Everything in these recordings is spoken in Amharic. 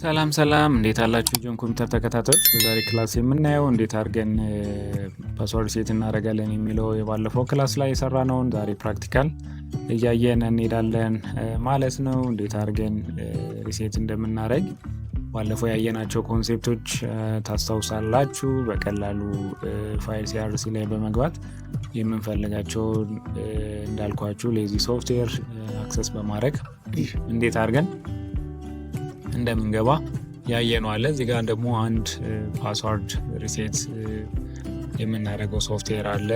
ሰላም እንዴት አላችሁ? ጆን ኮምፒውተር ተከታታዮች በዛሬ ክላስ የምናየው እንዴት አድርገን ፓስወርድ ሴት እናደርጋለን የሚለው የባለፈው ክላስ ላይ የሰራነውን ዛሬ ፕራክቲካል እያየን እንሄዳለን ማለት ነው። እንዴት አድርገን ሪሴት እንደምናደርግ ባለፈው ያየናቸው ኮንሴፕቶች ታስታውሳላችሁ። በቀላሉ ፋይል ሲአርሲ ላይ በመግባት የምንፈልጋቸው እንዳልኳችሁ ሌዚ ሶፍትዌር አክሰስ በማድረግ እንዴት አድርገን እንደምንገባ ያየነው አለ። እዚህ ጋር ደግሞ አንድ ፓስወርድ ሪሴት የምናደርገው ሶፍትዌር አለ፣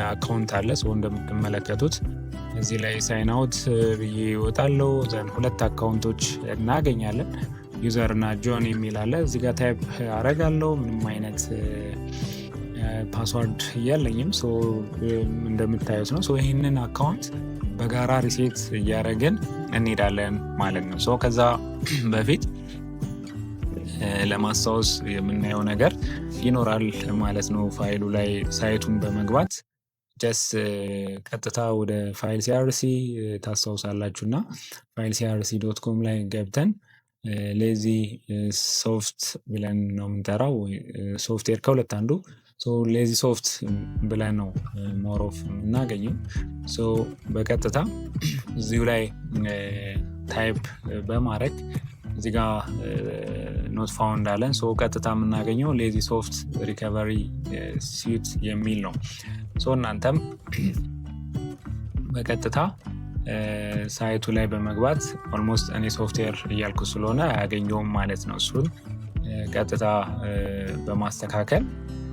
አካውንት አለ። ሰው እንደምትመለከቱት እዚህ ላይ ሳይን አውት ብዬ እወጣለሁ። ዘን ሁለት አካውንቶች እናገኛለን። ዩዘር እና ጆን የሚል አለ። እዚህ ጋር ታይፕ አረጋለሁ። ምንም አይነት ፓስወርድ የለኝም። እንደምታዩት ነው። ይህንን አካውንት በጋራ ሪሴት እያደረግን እንሄዳለን ማለት ነው። ከዛ በፊት ለማስታወስ የምናየው ነገር ይኖራል ማለት ነው። ፋይሉ ላይ ሳይቱን በመግባት ጀስ ቀጥታ ወደ ፋይል ሲአርሲ ታስታውሳላችሁ እና ፋይል ሲአርሲ.com ላይ ገብተን ሌዚ ሶፍት ብለን ነው የምንጠራው። ሶፍትዌር ከሁለት አንዱ ሌዚ ሶፍት ብለን ነው ሞር ኦፍ የምናገኘው። በቀጥታ እዚሁ ላይ ታይፕ በማድረግ እዚህ ጋር ኖት ፋውንድ አለን። ቀጥታ የምናገኘው ሌዚ ሶፍት ሪከቨሪ ሲት የሚል ነው። እናንተም በቀጥታ ሳይቱ ላይ በመግባት ኦልሞስት እኔ ሶፍትዌር እያልኩ ስለሆነ አያገኘውም ማለት ነው። እሱን ቀጥታ በማስተካከል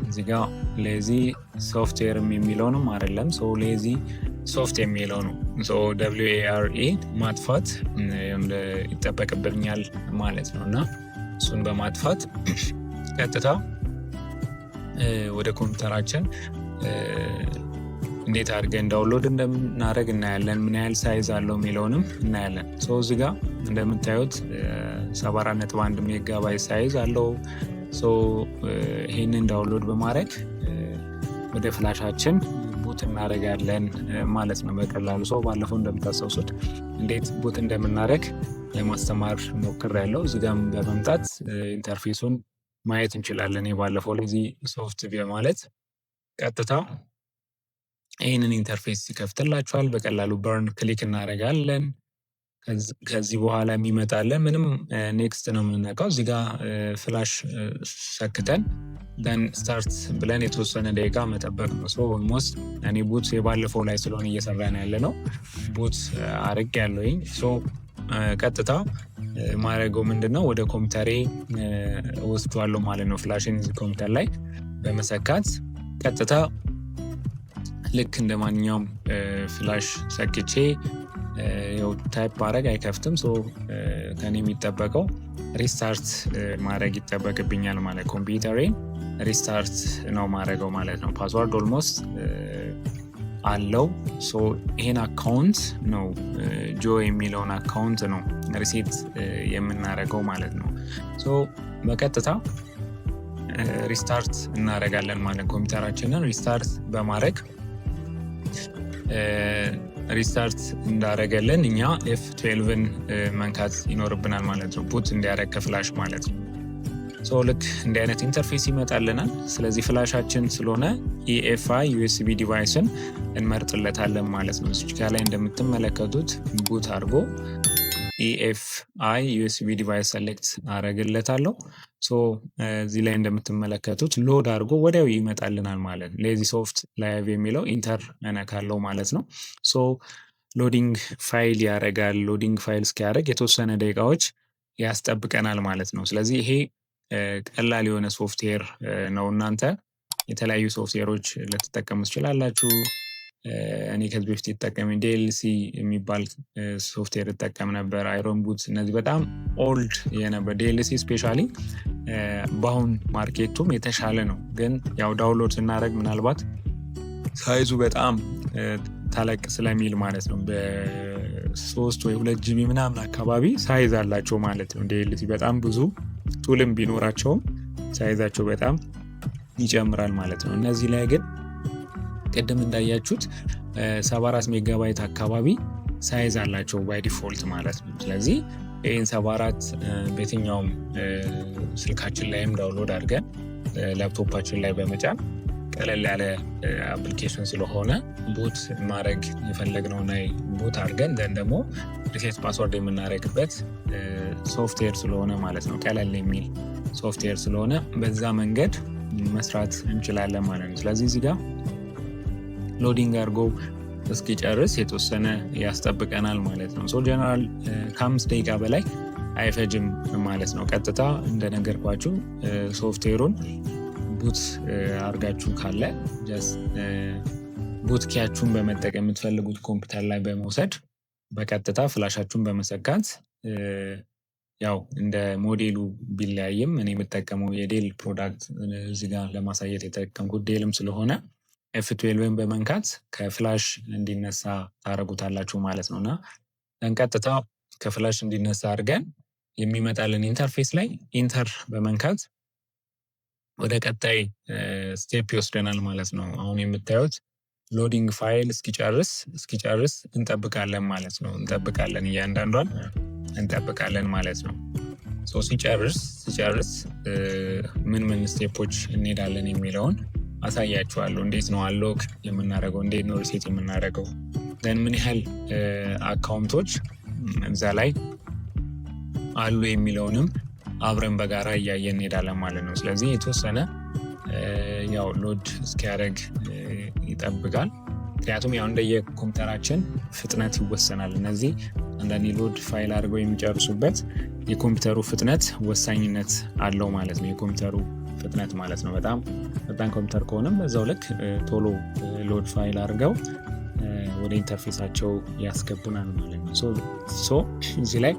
እዚህ ጋር ሌዚ ሶፍትዌር የሚለውንም አይደለም ሌዚ ሶፍት የሚለው ነው። WARE ማጥፋት ይጠበቅብኛል ማለት ነው እና እሱን በማጥፋት ቀጥታ ወደ ኮምፒውተራችን እንዴት አድርገን ዳውንሎድ እንደምናደርግ እናያለን። ምን ያህል ሳይዝ አለው የሚለውንም እናያለን። እዚህ ጋር እንደምታዩት 74.1 ሜጋባይት ሳይዝ አለው። ይህንን ዳውንሎድ በማድረግ ወደ ፍላሻችን ቡት እናደርጋለን ማለት ነው በቀላሉ። ባለፈው እንደምታስታውሱት እንዴት ቡት እንደምናደርግ ለማስተማር ሞክሬያለሁ። እዚህ ጋር በመምጣት ኢንተርፌሱን ማየት እንችላለን። ባለፈው ለዚህ ሶፍት በማለት ቀጥታ ይህንን ኢንተርፌስ ይከፍትላችኋል። በቀላሉ በርን ክሊክ እናደርጋለን። ከዚህ በኋላ የሚመጣለን ምንም ኔክስት ነው የምንነካው። እዚህ ጋር ፍላሽ ሰክተን ደን ስታርት ብለን የተወሰነ ደቂቃ መጠበቅ ነው። ኦልሞስት እኔ ቡት የባለፈው ላይ ስለሆነ እየሰራን ያለ ነው ቡት አርግ ያለውኝ። ቀጥታ ማድረገው ምንድነው ወደ ኮምፒውተሬ ወስዷለሁ ማለት ነው። ፍላሽን ኮምፒውተር ላይ በመሰካት ቀጥታ ልክ እንደ ማንኛውም ፍላሽ ሰክቼ ታይፕ ማድረግ አይከፍትም። ከኔ የሚጠበቀው ሪስታርት ማድረግ ይጠበቅብኛል ማለት ኮምፒውተሬን ሪስታርት ነው ማድረገው ማለት ነው። ፓስወርድ ኦልሞስት አለው። ይሄን አካውንት ነው ጆ የሚለውን አካውንት ነው ሪሴት የምናደርገው ማለት ነው። በቀጥታ ሪስታርት እናደርጋለን ማለት ኮምፒውተራችንን ሪስታርት በማድረግ ሪስታርት እንዳደረገልን እኛ F12ን መንካት ይኖርብናል ማለት ነው። ቡት እንዲያደርግ ከፍላሽ ማለት ነው። ልክ እንዲህ አይነት ኢንተርፌስ ይመጣልናል። ስለዚህ ፍላሻችን ስለሆነ EFI USB ዲቫይስን እንመርጥለታለን ማለት ነው። እዚህ ጋር ላይ እንደምትመለከቱት ቡት አድርጎ EFI USB ዲቫይስ ሰሌክት አደርግለታለሁ። እዚህ ላይ እንደምትመለከቱት ሎድ አድርጎ ወዲያው ይመጣልናል ማለት ነው። ሌዚ ሶፍት ላይቭ የሚለው ኢንተር እነካለው ማለት ነው። ሎዲንግ ፋይል ያደርጋል። ሎዲንግ ፋይል እስኪያደርግ የተወሰነ ደቂቃዎች ያስጠብቀናል ማለት ነው። ስለዚህ ይሄ ቀላል የሆነ ሶፍትዌር ነው። እናንተ የተለያዩ ሶፍትዌሮች ልትጠቀሙ ትችላላችሁ። እኔ ከዚህ በፊት የተጠቀመ DLC የሚባል ሶፍትዌር እጠቀም ነበር፣ አይሮን ቡት። እነዚህ በጣም ኦልድ የነበር DLC ስፔሻሊ በአሁን ማርኬቱም የተሻለ ነው። ግን ያው ዳውንሎድ ስናደርግ ምናልባት ሳይዙ በጣም ታለቅ ስለሚል ማለት ነው በ3 ወይ 2 GB ምናምን አካባቢ ሳይዝ አላቸው ማለት ነው። DLC በጣም ብዙ ቱልም ቢኖራቸውም ሳይዛቸው በጣም ይጨምራል ማለት ነው። እነዚህ ላይ ግን ቅድም እንዳያችሁት 74 ሜጋባይት አካባቢ ሳይዝ አላቸው ባይ ዲፎልት ማለት ነው። ስለዚህ AN74 በየትኛውም ስልካችን ላይም ዳውንሎድ አድርገን ላፕቶፓችን ላይ በመጫን ቀለል ያለ አፕሊኬሽን ስለሆነ ቡት ማድረግ የፈለግነው ላይ ቡት አድርገን ደግሞ ሪሴት ፓስወርድ የምናደርግበት ሶፍትዌር ስለሆነ ማለት ነው። ቀለል የሚል ሶፍትዌር ስለሆነ በዛ መንገድ መስራት እንችላለን ማለት ነው። ስለዚህ እዚህ ጋር ሎዲንግ አድርጎ እስኪጨርስ የተወሰነ ያስጠብቀናል ማለት ነው። ጀነራል ከ5 ደቂቃ በላይ አይፈጅም ማለት ነው። ቀጥታ እንደነገርኳችሁ ሶፍትዌሩን ቡት አድርጋችሁ ካለ ቡት ኪያችሁን በመጠቀም የምትፈልጉት ኮምፒውተር ላይ በመውሰድ በቀጥታ ፍላሻችሁን በመሰካት ያው እንደ ሞዴሉ ቢለያይም እኔ የምጠቀመው የዴል ፕሮዳክት እዚህ ጋር ለማሳየት የተጠቀምኩት ዴልም ስለሆነ F12 በመንካት ከፍላሽ እንዲነሳ ታደርጉታላችሁ ማለት ነውና ቀጥታ ከፍላሽ እንዲነሳ አድርገን የሚመጣልን ኢንተርፌስ ላይ ኢንተር በመንካት ወደ ቀጣይ ስቴፕ ይወስደናል ማለት ነው። አሁን የምታዩት ሎዲንግ ፋይል እስኪጨርስ እንጠብቃለን ማለት ነው። እያንዳንዷን እንጠብቃለን ማለት ነው። ሲጨርስ ምን ስቴፖች እንሄዳለን የሚለውን አሳያችኋለሁ። እንዴት ነው አሎክ የምናደርገው፣ እንዴት ነው ሪሴት የምናደርገው፣ ምን ያህል አካውንቶች እዛ ላይ አሉ የሚለውንም አብረን በጋራ እያየን እንሄዳለን ማለት ነው። ስለዚህ የተወሰነ ያው ሎድ እስኪያደርግ ይጠብቃል። ምክንያቱም ያው እንደየኮምፒውተራችን ፍጥነት ይወሰናል። እነዚህ አንዳንዴ ሎድ ፋይል አድርገው የሚጨርሱበት የኮምፒውተሩ ፍጥነት ወሳኝነት አለው ማለት ነው። የኮምፒውተሩ ፍጥነት ማለት ነው። በጣም ፈጣን ኮምፒውተር ከሆነም በዛው ልክ ቶሎ ሎድ ፋይል አድርገው ወደ ኢንተርፌሳቸው ያስገቡናል ማለት ነው። እዚህ ላይ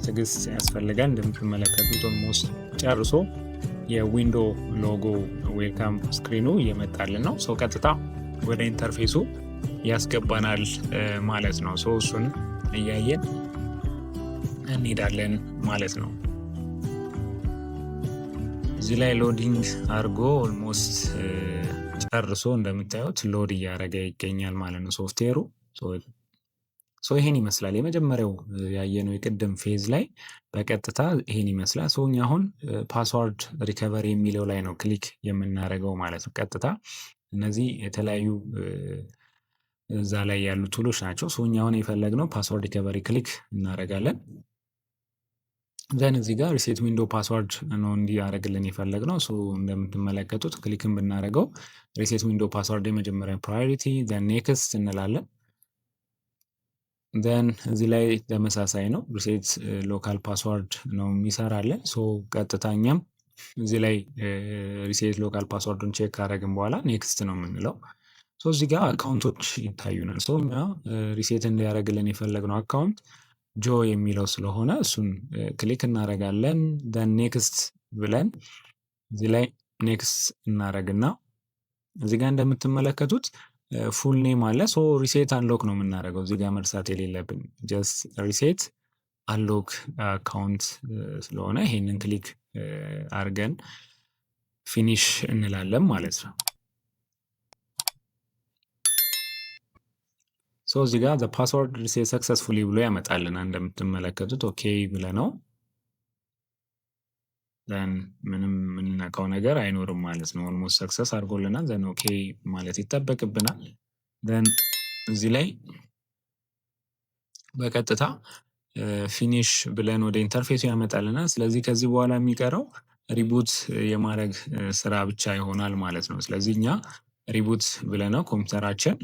ትዕግስት ያስፈልጋል። እንደምትመለከቱት ኦልሞስት ጨርሶ የዊንዶ ሎጎ ዌልካም ስክሪኑ እየመጣልን ነው። ቀጥታ ወደ ኢንተርፌሱ ያስገባናል ማለት ነው። እሱን እያየን እንሄዳለን ማለት ነው። እዚህ ላይ ሎዲንግ አድርጎ ኦልሞስት ጨርሶ እንደምታዩት ሎድ እያደረገ ይገኛል ማለት ነው ሶፍትዌሩ። ይሄን ይመስላል። የመጀመሪያው ያየነው የቅድም ፌዝ ላይ በቀጥታ ይሄን ይመስላል። እኛ አሁን ፓስወርድ ሪከቨሪ የሚለው ላይ ነው ክሊክ የምናደርገው ማለት ነው። ቀጥታ እነዚህ የተለያዩ እዛ ላይ ያሉ ቱሎች ናቸው። እኛ አሁን የፈለግነው ፓስወርድ ሪከቨሪ ክሊክ እናደርጋለን። እዚህ ጋር ሪሴት ዊንዶ ፓስወርድ ነው እንዲያደርግልን የፈለግነው። እንደምትመለከቱት ክሊክን ብናደርገው ሪሴት ዊንዶ ፓስወርድ የመጀመሪያ ፕራዮሪቲ ኔክስት እንላለን። እዚህ ላይ ተመሳሳይ ነው። ሪሴት ሎካል ፓስወርድ ነው የሚሰራለን። ቀጥታኛም እዚህ ላይ ሪሴት ሎካል ፓስወርዱን ቼክ ካደረግን በኋላ ኔክስት ነው የምንለው። እዚህ ጋር አካውንቶች ይታዩናል። እኛ ሪሴት እንዲያደርግልን የፈለግነው አካውንት ጆ የሚለው ስለሆነ እሱን ክሊክ እናደርጋለን። ኔክስት ብለን እዚህ ላይ ኔክስት እናደርግና እዚህ ጋር እንደምትመለከቱት ፉል ኔም አለ። ሪሴት አንሎክ ነው የምናደርገው። እዚህ ጋር መርሳት የሌለብን ጀስት ሪሴት አንሎክ አካውንት ስለሆነ ይሄንን ክሊክ አድርገን ፊኒሽ እንላለን ማለት ነው። እዚህ ጋር ፓስወርድ ሪሴት ሰክሰስፉሊ ብሎ ያመጣልና እንደምትመለከቱት ኦኬ ብለ ነው ምንም የምንነካው ነገር አይኖርም ማለት ነው። ኦልሞስት ሰክሰስ አድርጎልናል። ኦኬ ማለት ይጠበቅብናል። እዚህ ላይ በቀጥታ ፊኒሽ ብለን ወደ ኢንተርፌሱ ያመጣልናል። ስለዚህ ከዚህ በኋላ የሚቀረው ሪቡት የማድረግ ስራ ብቻ ይሆናል ማለት ነው። ስለዚህ እኛ ሪቡት ብለነው ኮምፒውተራችን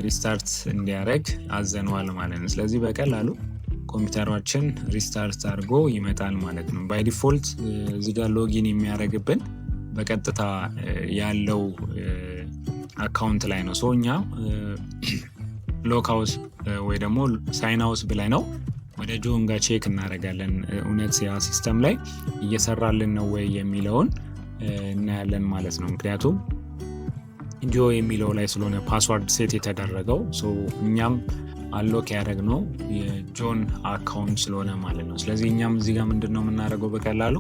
ሪስታርት እንዲያደርግ አዘነዋል ማለት ነው። ስለዚህ በቀላሉ ኮምፒውተራችን ሪስታርት አድርጎ ይመጣል ማለት ነው። ባይ ዲፎልት እዚህ ጋር ሎጊን የሚያደርግብን በቀጥታ ያለው አካውንት ላይ ነው። እኛ ሎክአውት ወይ ደግሞ ሳይን አውት ብለነው ወደ ጆን ጋር ቼክ እናደርጋለን። እውነት ያ ሲስተም ላይ እየሰራልን ነው ወይ የሚለውን እናያለን ማለት ነው። ምክንያቱም ጆ የሚለው ላይ ስለሆነ ፓስወርድ ሴት የተደረገው እኛም አሎክ ያደረግነው የጆን አካውንት ስለሆነ ማለት ነው። ስለዚህ እኛም እዚህ ጋር ምንድነው የምናደርገው በቀላሉ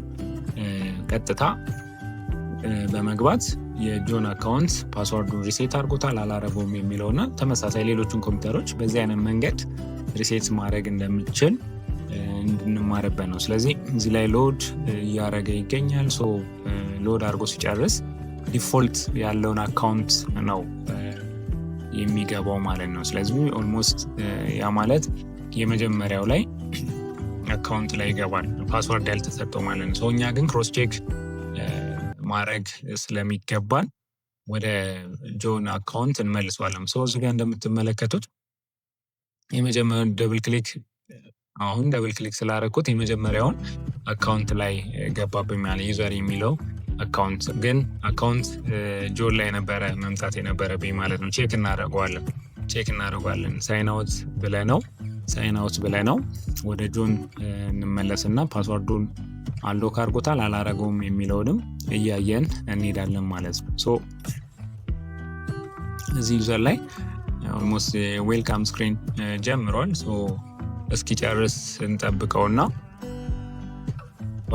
ቀጥታ በመግባት የጆን አካውንት ፓስወርዱን ሪሴት አድርጎታል አላረገውም የሚለውና ተመሳሳይ ሌሎችን ኮምፒውተሮች በዚህ አይነት መንገድ ሪሴት ማድረግ እንደምችል እንድንማርበት ነው። ስለዚህ እዚህ ላይ ሎድ እያደረገ ይገኛል። ሶ ሎድ አድርጎ ሲጨርስ ዲፎልት ያለውን አካውንት ነው የሚገባው ማለት ነው። ስለዚህ ኦልሞስት ያ ማለት የመጀመሪያው ላይ አካውንት ላይ ይገባል ፓስወርድ ያልተሰጠው ማለት ነው። ሰው እኛ ግን ክሮስ ቼክ ማድረግ ስለሚገባን ወደ ጆን አካውንት እንመልሰዋለን። ሰው እዚህ ጋር እንደምትመለከቱት የመጀመሪያውን አሁን ደብል ክሊክ ስላደረኩት የመጀመሪያውን አካውንት ላይ ገባብኝ ማለት ዩዘር የሚለው አካውንት ግን አካውንት ጆን ላይ ነበረ መምጣት የነበረብኝ ማለት ነው። ቼክ እናደርገዋለን ሳይን አውት ብለነው ወደ ጆን እንመለስና ፓስወርዱን አንሎክ አድርጎታል አላረገውም የሚለውንም እያየን እንሄዳለን ማለት ነው። ሶ እዚህ ዩዘር ላይ ኦልሞስት ዌልካም ስክሪን ጀምሯል። ሶ እስኪጨርስ እንጠብቀውና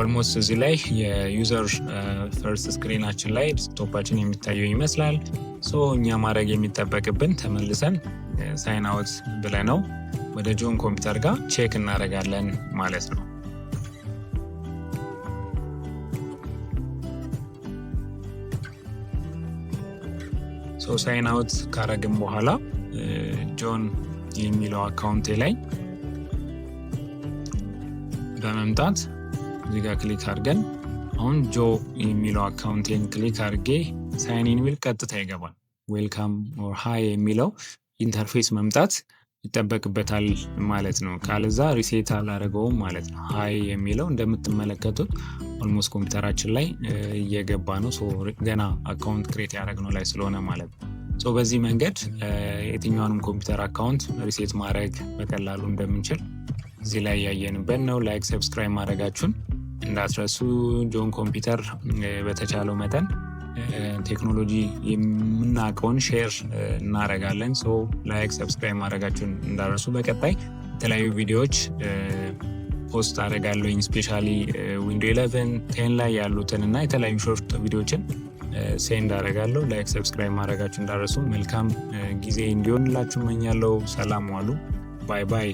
ኦልሞስት እዚህ ላይ የዩዘር ፈርስት ስክሪናችን ላይ ዲስክቶፓችን የሚታየው ይመስላል። ሶ እኛ ማድረግ የሚጠበቅብን ተመልሰን ሳይን አውት ብለነው ወደ ጆን ኮምፒውተር ጋር ቼክ እናደርጋለን ማለት ነው። ሶ ሳይን አውት ካረግን በኋላ ጆን የሚለው አካውንቴ ላይ በመምጣት እዚህ ጋር ክሊክ አድርገን አሁን ጆ የሚለው አካውንቴን ክሊክ አድርጌ ሳይን ኢን ሚል ቀጥታ ይገባል። ዌልካም ኦር ሃይ የሚለው ኢንተርፌስ መምጣት ይጠበቅበታል ማለት ነው። ካለዛ ሪሴት አላረገውም ማለት ነው። ሃይ የሚለው እንደምትመለከቱት ኦልሞስት ኮምፒውተራችን ላይ እየገባ ነው። ሶ ገና አካውንት ክሬት ያደረግነው ላይ ስለሆነ ማለት ነው። ሶ በዚህ መንገድ የትኛውንም ኮምፒውተር አካውንት ሪሴት ማድረግ በቀላሉ እንደምንችል እዚህ ላይ ያየንበት ነው። ላይክ ሰብስክራይብ ማድረጋችሁን እንዳትረሱ። ጆን ኮምፒውተር በተቻለው መጠን ቴክኖሎጂ የምናውቀውን ሼር እናደርጋለን። ሶ ላይክ ሰብስክራይብ ማድረጋችሁን እንዳትረሱ። በቀጣይ የተለያዩ ቪዲዮዎች ፖስት አደርጋለሁ። ስፔሻሊ ዊንዶው 11 10 ላይ ያሉትን እና የተለያዩ ሾርት ቪዲዮዎችን ሴንድ አደርጋለሁ። ላይክ ሰብስክራይብ ማድረጋችሁን እንዳትረሱ። መልካም ጊዜ እንዲሆንላችሁ እመኛለሁ። ሰላም ዋሉ። ባይ ባይ።